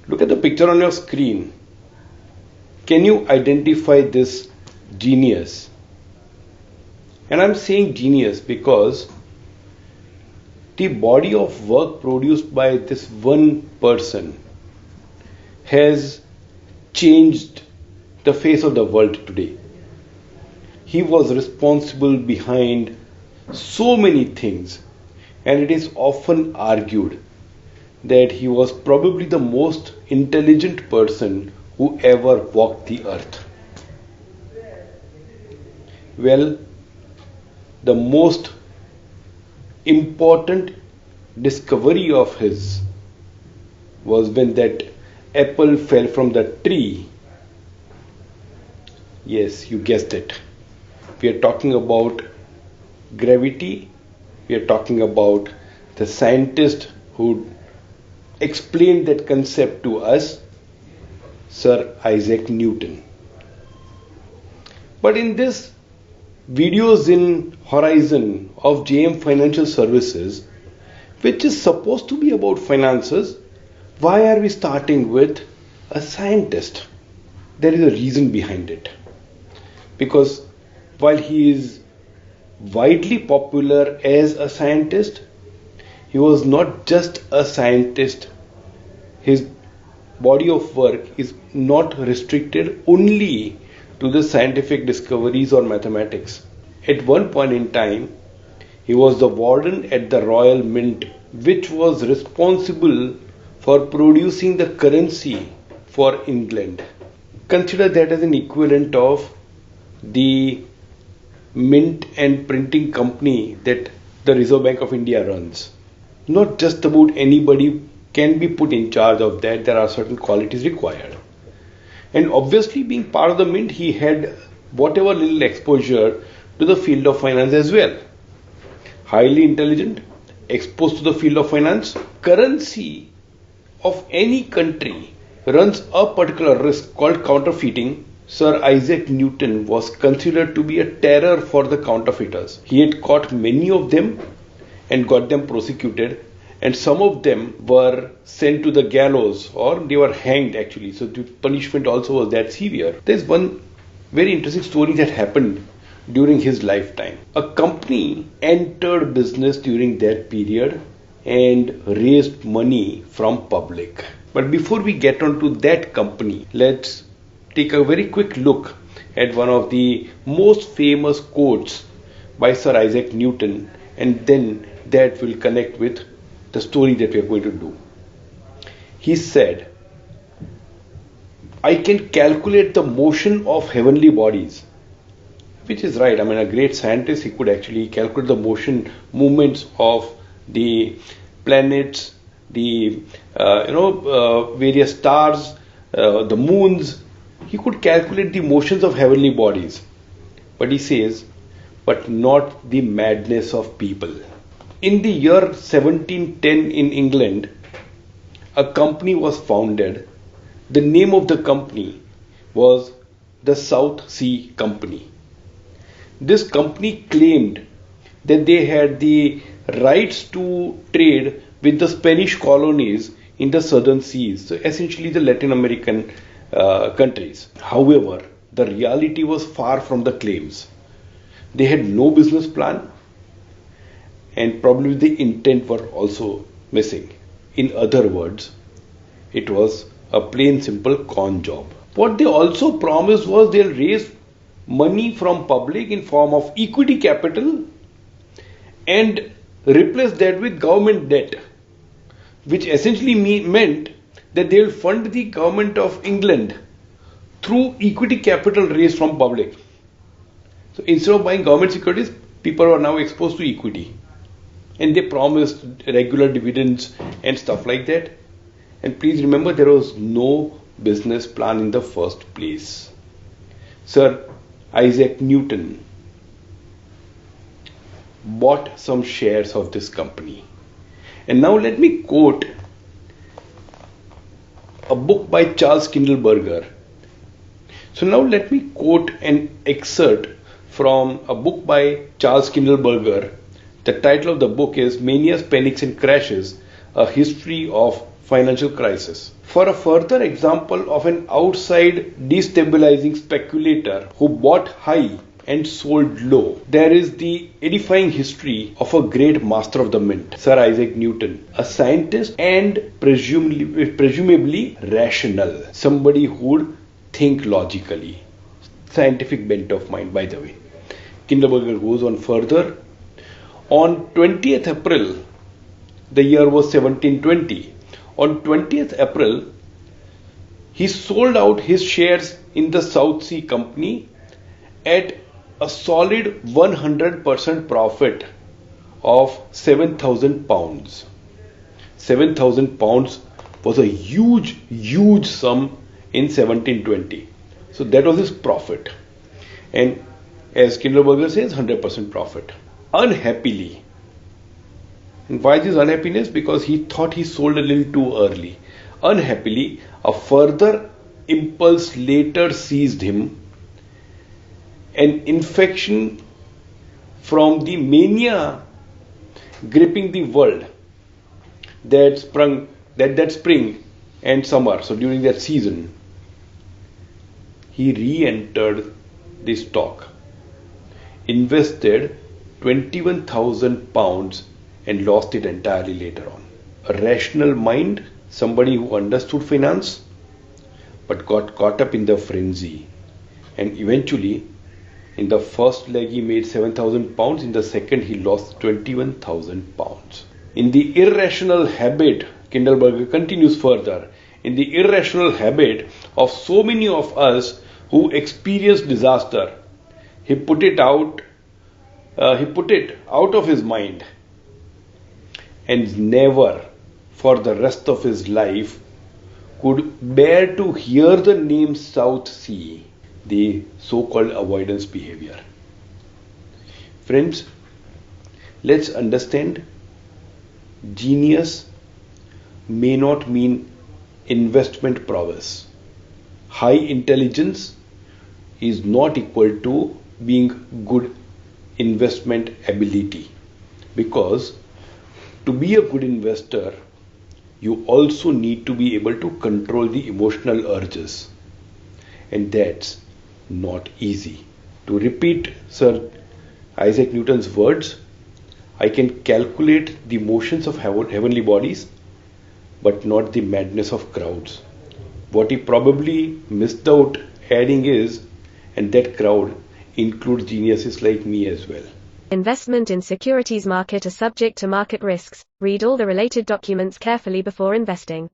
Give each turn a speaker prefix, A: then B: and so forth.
A: Look at the picture on your screen. Can you identify this genius? And I'm saying genius because the body of work produced by this one person has changed the face of the world today. He was responsible behind so many things, and it is often argued that he was probably the most intelligent person who ever walked the earth. Well, the most important discovery of his was when that apple fell from the tree. Yes, you guessed it. We are talking about gravity. We are talking about the scientist who explained that concept to us, Sir Isaac Newton. But in this Videozine Horizon of JM Financial Services, which is supposed to be about finances, why are we starting with a scientist? There is a reason behind it. Because while he is widely popular as a scientist, he was not just a scientist. His body of work is not restricted only to the scientific discoveries or mathematics. At one point in time, he was the warden at the Royal Mint, which was responsible for producing the currency for England. Consider that as an equivalent of the mint and printing company that the Reserve Bank of India runs. Not just about anybody can be put in charge of that. There are certain qualities required. And obviously, being part of the mint, he had whatever little exposure to the field of finance as well. Highly intelligent, exposed to the field of finance. Currency of any country runs a particular risk called counterfeiting. Sir Isaac Newton was considered to be a terror for the counterfeiters. He had caught many of them and got them prosecuted, and some of them were sent to the gallows, or they were hanged actually. So the punishment also was that severe. There's one very interesting story that happened during his lifetime. A company entered business during that period and raised money from public. But before we get on to that company, let's take a very quick look at one of the most famous quotes by Sir Isaac Newton, and then that will connect with the story that we are going to do. He said, "I can calculate the motion of heavenly bodies," which is right. I mean, a great scientist, he could actually calculate the motion, movements of the planets, the various stars, the moons. He could calculate the motions of heavenly bodies. But he says, but not the madness of people. In the year 1710 in England, a company was founded. The name of the company was the South Sea Company. This company claimed that they had the rights to trade with the Spanish colonies in the southern seas, so essentially the Latin American countries. However, the reality was far from the claims. They had no business plan, and probably the intent were also missing. In other words, it was a plain simple con job. What they also promised was they'll raise money from public in form of equity capital and replace that with government debt, which essentially meant that they will fund the government of England through equity capital raised from public. So instead of buying government securities, people are now exposed to equity. And they promised regular dividends and stuff like that. And please remember, there was no business plan in the first place. Sir Isaac Newton bought some shares of this company. And now let me quote a book by Charles Kindleberger. So now let me quote an excerpt from a book by Charles Kindleberger. The title of the book is Manias, Panics and Crashes, A History of financial crisis. For a further example of an outside destabilizing speculator who bought high and sold low, there is the edifying history of a great master of the mint, Sir Isaac Newton, a scientist and presumably rational, somebody who would think logically. Scientific bent of mind, by the way. Kindleberger goes on further. On 20th April, the year was 1720. On 20th April, he sold out his shares in the South Sea Company at a solid 100% profit of 7,000 pounds. 7,000 pounds was a huge sum in 1720. So that was his profit. And as Kindleberger says, 100% profit. Unhappily, and why this unhappiness? Because he thought he sold a little too early. Unhappily, a further impulse later seized him. An infection from the mania gripping the world that spring and summer. So during that season, he re-entered the stock, invested 21,000 pounds and lost it entirely later on. A rational mind, somebody who understood finance but got caught up in the frenzy, and eventually in the first leg he made 7,000 pounds, in the second he lost 21,000 pounds. In the irrational habit, Kindleberger continues further, in the irrational habit of so many of us who experience disaster, he put it out of his mind, and never for the rest of his life could bear to hear the name South Sea, the so-called avoidance behavior. Friends, let's understand, genius may not mean investment prowess. High intelligence is not equal to being good investment ability, because to be a good investor, you also need to be able to control the emotional urges, and that's not easy. To repeat Sir Isaac Newton's words, I can calculate the motions of heavenly bodies, but not the madness of crowds. What he probably missed out adding is, and that crowd includes geniuses like me as well.
B: Investment in securities market are subject to market risks. Read all the related documents carefully before investing.